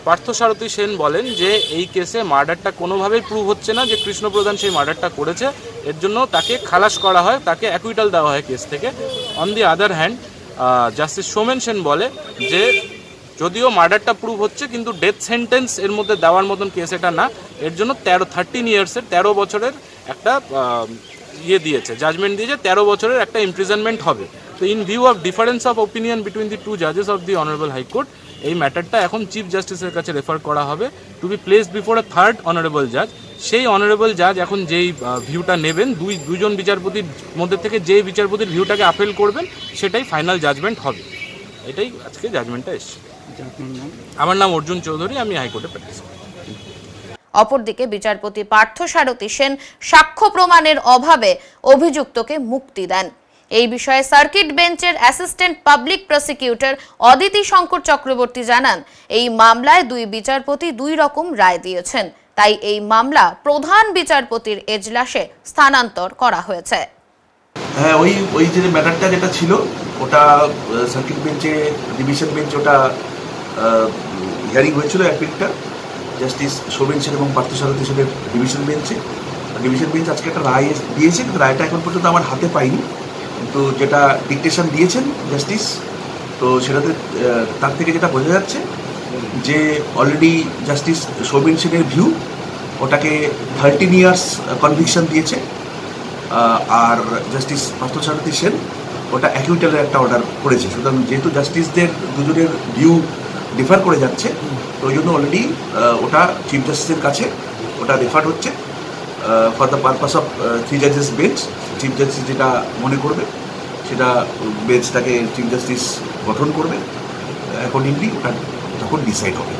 পার্থসারথী সেন বলেন যে এই কেসে মার্ডারটা কোনোভাবেই প্রুভ হচ্ছে না যে কৃষ্ণ প্রধান সেই মার্ডারটা করেছে, এর জন্য তাকে খালাস করা হয়, তাকে অ্যাকুইটাল দেওয়া হয় কেস থেকে। On the other hand justice Soumen Sen বলে যে যদিও মার্ডারটা প্রুভ হচ্ছে কিন্তু ডেথ সেন্টেন্স এর মধ্যে দেওয়ার মতন কেস এটা না, এর জন্য 13 ইয়ার্সের 13 বছরের একটা দিয়েছে, জাজমেন্ট দিয়েছে, 13 বছরের একটা ইমপ্রিজনমেন্ট হবে। তো in view of difference of opinion between the two জাজেস অফ দি অনারেবল হাইকোর্ট, এই ম্যাটারটা এখন চিফ জাস্টিসের কাছে রেফার করা হবে to be placed before a third honourable জাজ। সেই অনারেবল জাজ এখন যেই ভিউটা নেবেন, দুজন বিচারপতির মধ্যে থেকে যেই বিচারপতির ভিউটাকে আপিল করবেন সেটাই ফাইনাল জাজমেন্ট হবে। এটাই আজকে জাজমেন্টটা এসছে। আমার নাম অর্জুন চৌধুরী, আমি হাইকোর্টে প্র্যাকটিস করি। অপরদিকে বিচারপতি পার্থসারথী সেন সাক্ষ্য প্রমাণের অভাবে অভিযুক্তকে মুক্তি দেন। এই বিষয়ে সার্কিট বেঞ্চের assistant public prosecutor Aditi Shankar Chakraborty জানান, এই মামলায় দুই বিচারপতি দুই রকম রায় দিয়েছেন, তাই এই মামলা প্রধান বিচারপতির এজলাসে স্থানান্তর করা হয়েছে। হ্যাঁ, ওই যে ম্যাটারটা যেটা ছিল ওটা সার্কিট বেঞ্চে, ডিভিশন বেঞ্চ ওটা হিয়ারিং হয়েছিল অ্যাপিলটা জাস্টিস শোভেন সেন এবং পার্থসারথী সেনের ডিভিশন বেঞ্চে। ডিভিশন বেঞ্চ আজকে একটা রায় দিয়েছে, কিন্তু রায়টা এখন পর্যন্ত আমার হাতে পাইনি, কিন্তু যেটা ডিকটেশন দিয়েছেন জাস্টিস, তো সেটাতে তার থেকে যেটা বোঝা যাচ্ছে যে অলরেডি জাস্টিস শোভেন সেনের ভিউ ওটাকে 13 ইয়ার্স কনভিকশন দিয়েছে, আর জাস্টিস পার্থসারথী সেন ওটা অ্যাকিউটালের একটা অর্ডার করেছে। সুতরাং যেহেতু জাস্টিসদের দুজনের ভিউ ডিফার করে যাচ্ছে, তো ওই জন্য অলরেডি ওটা চিফ জাস্টিসের কাছে ওটা রেফার হচ্ছে ফর দ্য পারপাস অফ 3 জাজেস বেঞ্চ। চিফ জাস্টিস যেটা মনে করবে সেটা বেঞ্চটাকে চিফ জাস্টিস গঠন করবে, অ্যাকর্ডিংলি ওটা তখন ডিসাইড হবে।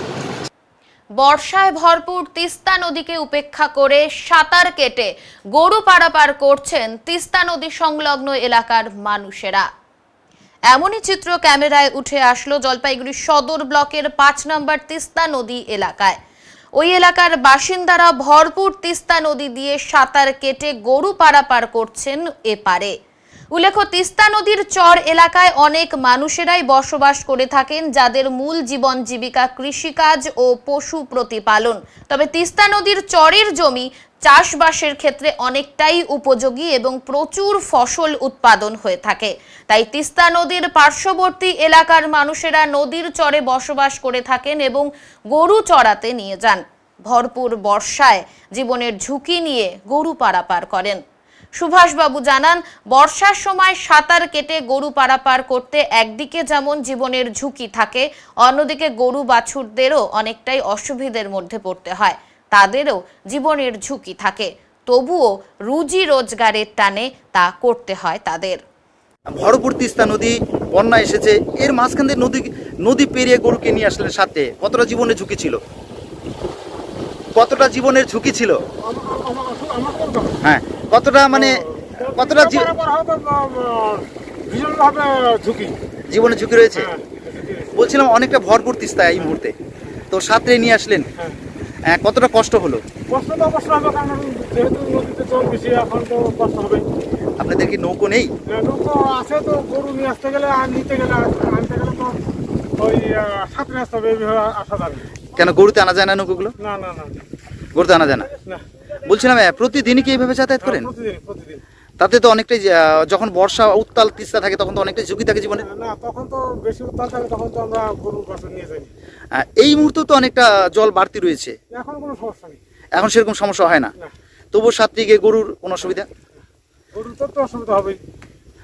বর্ষায় ভরপুর তিস্তা নদীকে উপেক্ষা করে সাঁতার কেটে গরু পারাপার করছেন তিস্তা নদী সংলগ্ন এলাকার মানুষেরা। এমনই চিত্র ক্যামেরায় উঠে আসলো জলপাইগুড়ি সদর ব্লকের 5 নম্বর তিস্তা নদী এলাকায়। ওই এলাকার বাসিন্দারা ভরপুর তিস্তা নদী দিয়ে সাঁতার কেটে গরু পারাপার করছেন এপারে। উল্লেখ্য, তিস্তা নদীর চর এলাকায় অনেক মানুষেরাই বসবাস করে থাকেন, যাদের মূল জীবন জীবিকা কৃষিকাজ ও পশু প্রতিপালন। তবে তিস্তা নদীর চরের জমি চাষবাসের ক্ষেত্রে অনেকটাই উপযোগী এবং প্রচুর ফসল উৎপাদন হয়ে থাকে। তাই তিস্তা নদীর পার্শ্ববর্তী এলাকার মানুষেরা নদীর চরে বসবাস করে থাকেন এবং গরু চড়াতে নিয়ে যান। ভরপুর বর্ষায় জীবনের ঝুঁকি নিয়ে গরু পারাপার করেন। সুভাষবাবু জানান, বর্ষার সময় সাঁতার কেটে গরু পারাপার করতে একদিকে যেমন জীবনের ঝুঁকি থাকে, অন্যদিকে গরু বাছুরদেরও অনেকটাই অসুবিধার মধ্যে পড়তে হয়, তাদেরও জীবনের ঝুঁকি থাকে, তবুও রুজি রোজগারের টানে তা করতে হয় তাদের। ভরপুর তিস্তা নদী বন্যা এসেছে, এর মাঝখান দিয়ে নদী পেরিয়ে গরুকে নিয়ে আসলেন সাথে, কতটা জীবনের ঝুঁকি ছিল? কতটা জীবনের ঝুঁকি ছিল? হ্যাঁ, কতটা মানে কতটা জীবনের ঝুঁকি রয়েছে? বলছিলাম অনেকটা ভরপুর তিস্তা এই মুহূর্তে, তো সাথে নিয়ে আসলেন, কতটা কষ্ট হলো? আপনাদের কি নৌকো নেই? নৌকো আছে, তো গরু নিয়ে আসতে গেলে আর নিতে গেলে আনতে গেলে তো ওই সাথে আসতে হবে, আসা যাবে। কেন গরুতে আনা যায় না নৌকোগুলো? না না না, গরুতে আনা যায় না। বলছিলাম প্রতিদিনই কি এইভাবে যাতায়াত করেন? প্রতিদিন। তাতে তো অনেকটাই, যখন বর্ষা উত্তাল তিস্তা থাকে তখন তো অনেকটাই ঝুঁকি থাকে জীবনে। না, তখন তো বেশি উত্তাল থাকে, তখন তো আমরা গরুর কাছে নিয়ে যাই। এই মুহূর্তে তো অনেকটা জল বাড়তি রয়েছে, এখন কোনো সমস্যা নেই, এখন সেরকম সমস্যা হয় না। তবুও সাথে গিয়ে গরুর কোনো অসুবিধা? গরুর তো অসুবিধা হবে,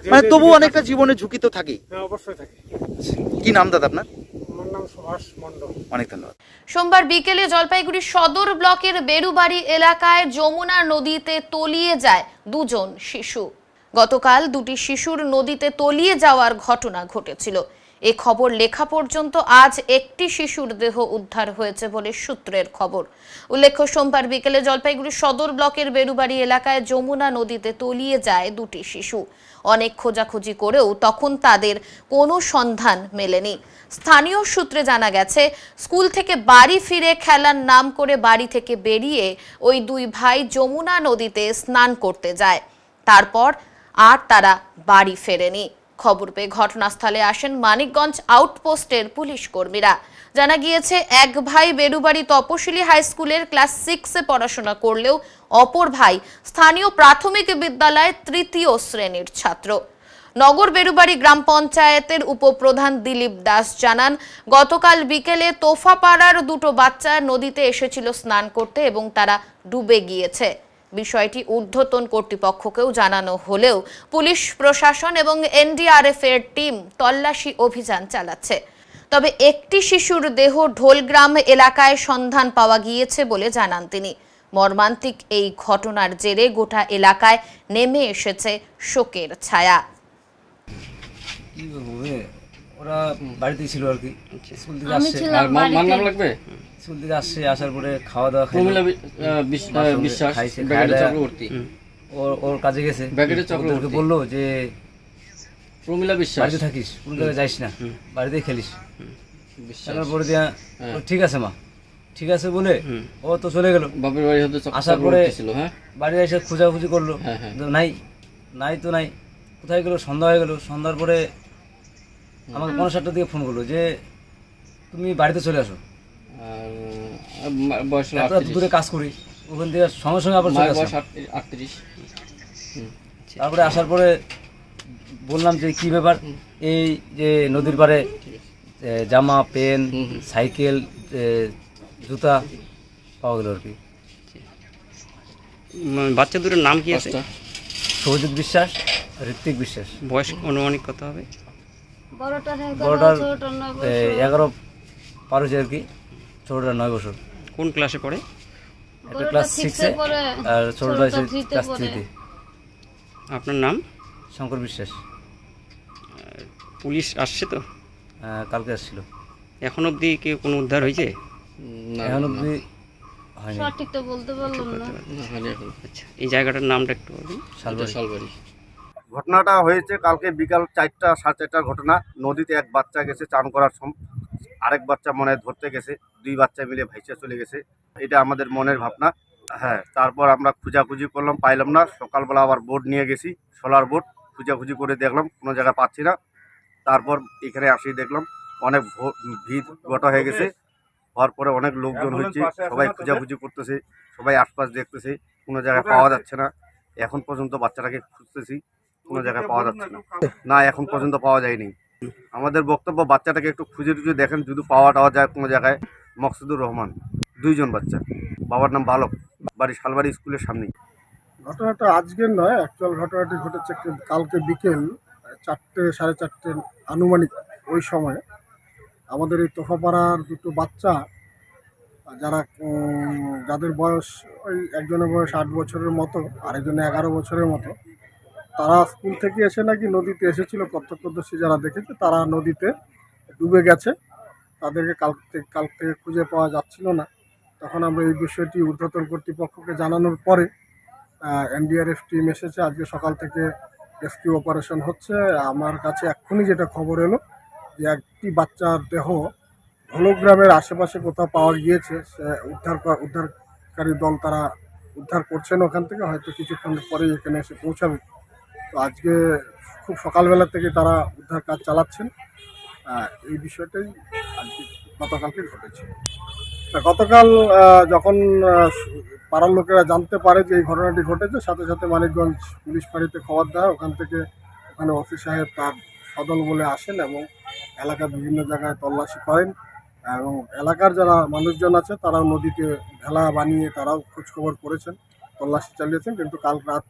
মানে তবু অনেকটা জীবনের ঝুঁকি তো থাকেই। হ্যাঁ, অবশ্যই থাকে। কি নাম দাদা আপনার? আমার নাম সুভাষ মণ্ডল। অনেক ধন্যবাদ। সোমবার বিকেলে জলপাইগুড়ি সদর ব্লকের বেরুবাড়ি এলাকায় যমুনা নদীতে তলিয়ে যায় দুজন শিশু। গতকাল দুটি শিশুর নদীতে তলিয়ে যাওয়ার ঘটনা ঘটেছিল। এ খবর লেখা পর্যন্ত আজ একটি শিশুর দেহ উদ্ধার হয়েছে বলে সূত্রের খবর। উল্লেখ্য, সোমবার বিকেলে জলপাইগুড়ি সদর ব্লকের বেরুবাড়ি এলাকায় যমুনা নদীতে তলিয়ে যায় দুটি শিশু। অনেক খোঁজাখুঁজি করেও তখন তাদের কোনো সন্ধান মেলেনি। স্থানীয় সূত্রে জানা গেছে, স্কুল থেকে বাড়ি ফিরে খেলার নাম করে বাড়ি থেকে বেরিয়ে ওই দুই ভাই যমুনা নদীতে স্নান করতে যায়। তারপর আর তারা বাড়ি ফেরেনি। খবর পেয়ে ঘটনাস্থলে আসেন মানিকগঞ্জ আউটপোস্টের পুলিশ কর্মীরা। জানা গিয়েছে, এক ভাই বেরুবাড়ি তপশিলি হাই স্কুলের ক্লাস 6-এ পড়াশোনা করলেও অপর ভাই স্থানীয় প্রাথমিক বিদ্যালয়ের তৃতীয় শ্রেণীর ছাত্র। নগর বেরুবাড়ি গ্রাম পঞ্চায়েতের উপপ্রধান দিলীপ দাস জানান, গতকাল বিকেলে তোফাপাড়ার দুটো বাচ্চা নদীতে এসেছিল স্নান করতে এবং তারা ডুবে গিয়েছে। বিষয়টি ঊর্ধ্বতন কর্তৃপক্ষকেও জানানো হলেও পুলিশ প্রশাসন এবং এনডিআরএফ এর টিম তল্লাশি অভিযান চালাচ্ছে। তবে একটি শিশুর দেহ ঢোলগ্রাম এলাকায় সন্ধান পাওয়া গিয়েছে বলে জানান তিনি। মর্মান্তিক এই ঘটনার জেরে গোটা এলাকায় নেমে এসেছে শোকের ছায়া। ওরা বাড়িতেই ছিল আর কি, স্কুল থেকে আমি আসছে। ছিলাম আর মার বাড়িতে। নাম লাগবে? স্কুল থেকে আসছে, আসার পরে খাওয়া দাওয়া প্রমীলা বিশ্বাস, খাইছে, ব্যাকেটের চক্রবর্তী। ওর কাজে গেছে, ব্যাকেটের চক্রবর্তী। ওদেরকে বললো যে প্রমীলা বিশ্বাস, বাড়িতে থাকিস, কোনো জায়গায় যাইস না, বাড়িতেই খেলিস। বিশ্বাস। তারপরে দিয়া ঠিক আছে মা, ঠিক আছে বলে ও তো চলে গেল। বাপের বাড়ি হতে আসার পরে ছিল, হ্যাঁ বাড়ি এসে খোঁজাখুঁজি করলো, নাই নাই তো নাই, কোথায় গেলো? সন্ধ্যা হয়ে গেল। সন্ধ্যার পরে আমাকে ৫:৫ দিকে ফোন করলো যে তুমি বাড়িতে চলে আসো। বয়স এত দূরে কাজ করি, ওখান থেকে সঙ্গে সঙ্গে আবার চলে আসো। ৩৮। তারপরে আসার পরে বললাম যে কি ব্যাপার, এই যে নদীর পাড়ে জামা, পেন, সাইকেল, জুতা পাওয়া গেল আর কি। বাচ্চা দুটোর নাম কি আছে? সৌজিৎ বিশ্বাস, ঋত্বিক বিশ্বাস। বয়স অনুমানিক কত হবে? বড়টার 11 পার হয়েছে আর কি, ছোটটা 9 বছর। কোন ক্লাসে পড়ে? একটা ক্লাস 6-এ আর ছোটটা ক্লাস 3-তে। আপনার নাম? শঙ্কর বিশ্বাস। পুলিশ আসছে তো? কালকে আসছিল। এখন অবধি কি কোনো উদ্ধার হয়েছে? এখন অবধি হয়নি। সঠিক তো বলতে পারলাম না। আচ্ছা, এই জায়গাটার নামটা একটু বলুন। শালবাড়ি। ঘটনাটা হয়েছে কালকে বিকাল 4টা, 4:30 ঘটনা। নদীতে এক বাচ্চা গেছে চান করার সময়, আরেক বাচ্চা মনে হয় ধরতে গেছে, 2 বাচ্চা মিলে ভাইসে চলে গেছে। এটা আমাদের মনের ভাবনা। হ্যাঁ, তারপর আমরা খোঁজাখুঁজি করলাম, পাইলাম না। সকালবেলা আবার বোট নিয়ে গেছি, সোলার বোট, খোঁজাখুঁজি করে দেখলাম কোনো জায়গায় পাচ্ছি না। তারপর এখানে আসি, দেখলাম অনেক ভিড় গোটা হয়ে গেছে। হওয়ার পরে অনেক লোকজন হচ্ছে, সবাই খোঁজাখুঁজি করতেছে, সবাই আশপাশ দেখতেছে, কোনো জায়গায় পাওয়া যাচ্ছে না। এখন পর্যন্ত বাচ্চাটাকে খুঁজতেছি, কোনো জায়গায় পাওয়া যাচ্ছে না। না, এখন পর্যন্ত পাওয়া যায়নি। আমাদের বক্তব্য বাচ্চাটাকে একটু খুঁজে টুজে দেখেন, যদি পাওয়া যায় কোনো জায়গায়। মকসুদুর রহমান, 2 জন বাচ্চা, বাবার নাম বালক, বাড়ি শালবাড়ি স্কুলের সামনেই। ঘটনাটা আজকের নয়, অ্যাকচুয়াল ঘটনাটি ঘটেছে কালকে বিকেল 4টে, 4:30 আনুমানিক ওই সময় আমাদের এই তোফাপাড়ার 2টো বাচ্চা, যাদের বয়স ওই একজনের বয়স 8 বছরের মতো, আরেকজনের 11 বছরের মতো, তারা স্কুল থেকে এসে নাকি নদীতে এসেছিল। প্রত্যক্ষদর্শী যারা দেখেছে তারা নদীতে ডুবে গেছে, তাদেরকে কাল থেকে খুঁজে পাওয়া যাচ্ছিল না। তখন আমরা এই বিষয়টি ঊর্ধ্বতন কর্তৃপক্ষকে জানানোর পরে এনডিআরএফ টিম এসেছে। আজকে সকাল থেকে রেস্কিউ অপারেশন হচ্ছে। আমার কাছে এক্ষুনি যেটা খবর এলো যে একটি বাচ্চার দেহ হলগ্রামের আশেপাশে কোথাও পাওয়া গিয়েছে। সে উদ্ধারকারী দল তারা উদ্ধার করছেন ওখান থেকে, হয়তো কিছুক্ষণ পরেই এখানে এসে পৌঁছাবে। তো আজকে খুব সকালবেলা থেকে তারা উদ্ধার কাজ চালাচ্ছেন। এই বিষয়টাই আজকে গতকালকে ঘটেছে। গতকাল যখন পাড়ার লোকেরা জানতে পারে যে এই ঘটনাটি ঘটেছে, সাথে সাথে মানিকগঞ্জ পুলিশ ফাঁড়িতে খবর দেয়। ওখানে ওসি সাহেব তার সদল বলে আসেন এবং এলাকার বিভিন্ন জায়গায় তল্লাশি করেন। এবং এলাকার যারা মানুষজন আছে তারাও নদীতে ভেলা বানিয়ে তারাও খোঁজখবর করেছেন, তল্লাশি চালিয়েছেন। কিন্তু কাল রাত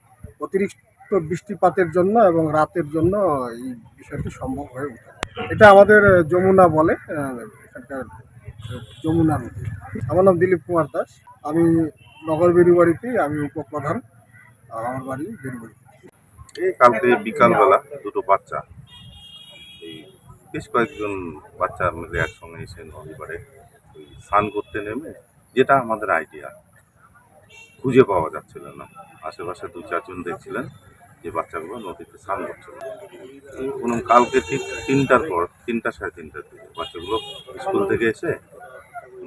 অতিরিক্ত বৃষ্টিপাতের জন্য এবং রাতের জন্য এই বিষয়টি সম্ভব হয়ে ওঠে। এটা আমাদের যমুনা বলে, এখানকার যমুনা নদী। আমার নাম দিলীপ কুমার দাস, আমি নগর বেরিবাড়িতে, আমি উপপ্রধান, আমার বাড়ি বেরিবাড়ি। এই কালকে বিকালবেলা 2টো বাচ্চা, এই বেশ কয়েকজন বাচ্চা মিলে একসঙ্গে এসে নদী পাড়ে স্নান করতে নেমে, যেটা আমাদের আইডিয়া, খুঁজে পাওয়া যাচ্ছিল না। আশেপাশে 2-4 জন দেখছিলেন যে বাচ্চাগুলো নদীতে স্নান করছিল। কোনো কালকে ঠিক 3টার পর, 3টা, 3:30 দিকে বাচ্চাগুলো স্কুল থেকে এসে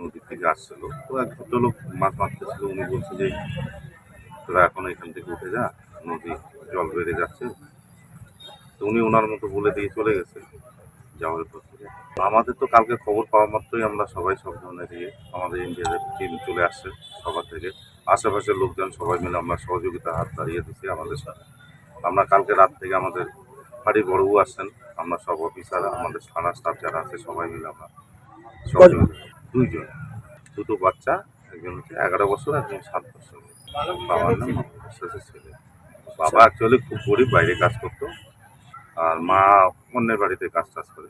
নদীর থেকে আসছিল। তো এক ভদ্রলোক মাছ মারতেছিল, উনি বলছে যে তোরা এখন এখান থেকে উঠে যা, নদী জল বেড়ে যাচ্ছে। তো উনি ওনার মতো বলে দিয়ে চলে গেছে যাওয়ার পর থেকে। আমাদের তো কালকে খবর পাওয়া মাত্রই আমরা সবাই সব ধরনের দিয়ে আমাদের ইন্ডিয়ার টিম চলে আসছে সবার থেকে, আশেপাশের লোকজন সবাই মিলে আমরা সহযোগিতা হাত বাড়িয়ে দিচ্ছি আমাদের সাথে। আমরা কালকে রাত থেকে আমাদের বাড়ির বড়বু আসছেন, আমরা সব অফিসার, আমাদের থানা স্টাফ যারা আছে সবাই মিলে আমরা সহযোগিতা। 2 জন, 2টো বাচ্চা, একজন হচ্ছে 11 বছর, একজন 7 বছর। বাবার নাম বিশ্বাসের ছেলে। বাবা অ্যাকচুয়ালি খুব গরিব, বাইরে কাজ করতো, আর মা অন্যের বাড়িতে কাজ করে।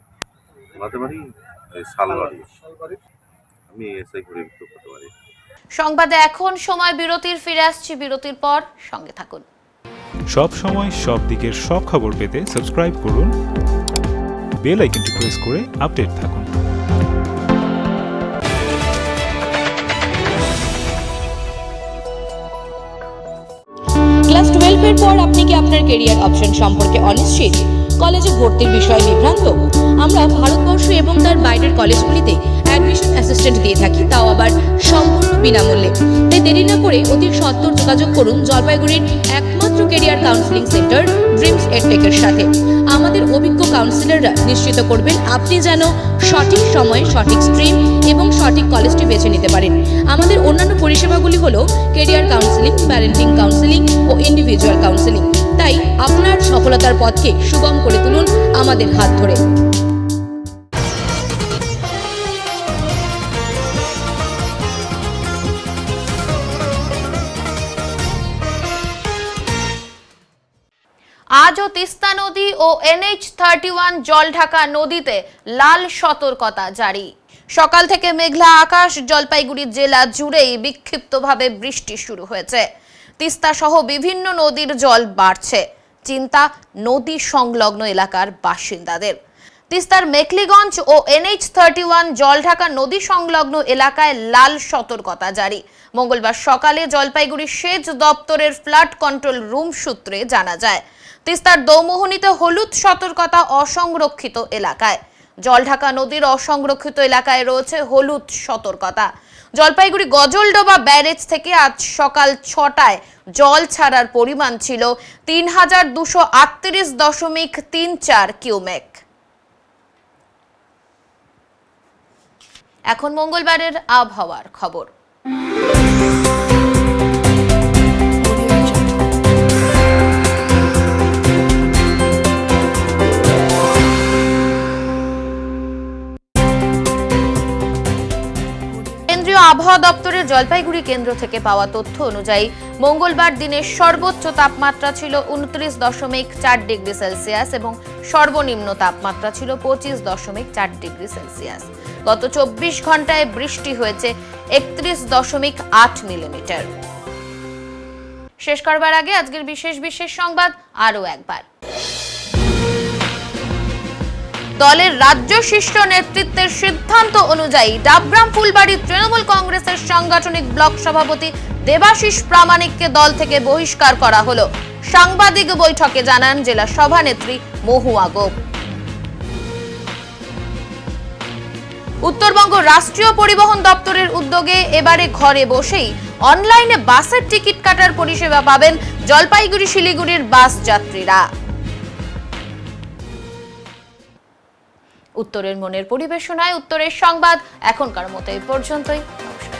ওনাদের বাড়ি শালবাড়ি। আমি এসআই করে করতে পারি। সংবাদে এখন সময় বিরতির, ফিরে আসছি বিরতির পর, সঙ্গে থাকুন। সব সময় সব দিকের সব খবর পেতে সাবস্ক্রাইব করুন, বেল আইকনটি প্রেস করে আপডেট থাকুন। ক্লাস 12 এর পর আপনি কি আপনার ক্যারিয়ার অপশন সম্পর্কে অনিশ্চিত? কলেজে ভর্তির বিষয়ে বিভ্রান্ত? আমরা ভারতবর্ষ এবং তার বাইরের কলেজগুলিতে অ্যাডমিশন অ্যাসিস্ট্যান্ট দিয়ে থাকি, তাও আবার সম্পূর্ণ বিনামূল্যে। তাই দেরি না করে অতি সত্বর যোগাযোগ করুন জলপাইগুড়ির একমাত্র ক্যারিয়ার কাউন্সেলিং সেন্টার ড্রিমস এডটেকের সাথে। আমাদের অভিজ্ঞ কাউন্সিলররা নিশ্চিত করবেন আপনি যেন সঠিক সময়ে সঠিক স্ট্রিম এবং সঠিক কলেজটি বেছে নিতে পারেন। আমাদের অন্যান্য পরিষেবাগুলি হলো ক্যারিয়ার কাউন্সেলিং, প্যারেন্টিং কাউন্সেলিং ও ইন্ডিভিজুয়াল কাউন্সেলিং। তাই আপনার সফলতার পথকে সুগম করে তুলুন আমাদের হাত ধরে। আজও তিস্তা নদী ও NH-31 জলঢাকা নদীতে লাল সতর্কতা জারি। সকাল থেকে মেঘলা আকাশ, জলপাইগুড়ি জেলা জুড়েই বিক্ষিপ্তভাবে বৃষ্টি শুরু হয়েছে। তিস্তা সহ বিভিন্ন নদীর জল বাড়ছে, চিন্তা নদী সংলগ্ন এলাকার বাসিন্দাদের। তিস্তার মেখলিগঞ্জ ও NH-31 জলঢাকা নদী সংলগ্ন এলাকায় লাল সতর্কতা জারি। মঙ্গলবার সকালে জলপাইগুড়ি সেচ দপ্তরের ফ্লাড কন্ট্রোল রুম সূত্রে জানা যায়, তিস্তার দৌমোহনীতে হলুদ সতর্কতা অসংরক্ষিত এলাকায়। জলঢাকা নদীর অসংরক্ষিত এলাকায় রয়েছে হলুদ সতর্কতা। জলপাইগুড়ি গজলডোবা ব্যারেজ থেকে আজ সকাল 6টায় জল ছাড়ার পরিমাণ ছিল 3238.34 কিউমেক। এখন মঙ্গলবারের আবহাওয়ার খবর। কেন্দ্রীয় আবহাওয়া দপ্তরের জলপাইগুড়ি কেন্দ্র থেকে পাওয়া তথ্য অনুযায়ী মঙ্গলবার দিনের সর্বোচ্চ তাপমাত্রা ছিল 29.4 ডিগ্রি সেলসিয়াস এবং সর্বনিম্ন তাপমাত্রা ছিল 25.4 ডিগ্রি সেলসিয়াস। গত 24 ঘন্টায় বৃষ্টি হয়েছে 31.8 মিলিমিটার। শেষ করবার আগে আজকের বিশেষ সংবাদ আরো একবার। দলের রাজ্য শীর্ষ নেতৃত্বের সিদ্ধান্ত অনুযায়ী ডাবগ্রাম ফুলবাড়ি তৃণমূল কংগ্রেসের সাংগঠনিক ব্লক সভাপতি দেবাশিস প্রামাণিককে দল থেকে বহিষ্কার করা হলো। সাংবাদিক বৈঠকে জানান জেলা সভানেত্রী মহুয়া গোপ। উত্তরবঙ্গ রাষ্ট্রীয় পরিবহন দপ্তরের উদ্যোগে এবারে ঘরে বসেই অনলাইনে বাসের টিকিট কাটার পরিষেবা পাবেন জলপাইগুড়ি শিলিগুড়ির বাস যাত্রীরা। উত্তরের মনের পরিবেশনায় উত্তরের সংবাদ এখনকার মতো এই পর্যন্তই। নমস্কার।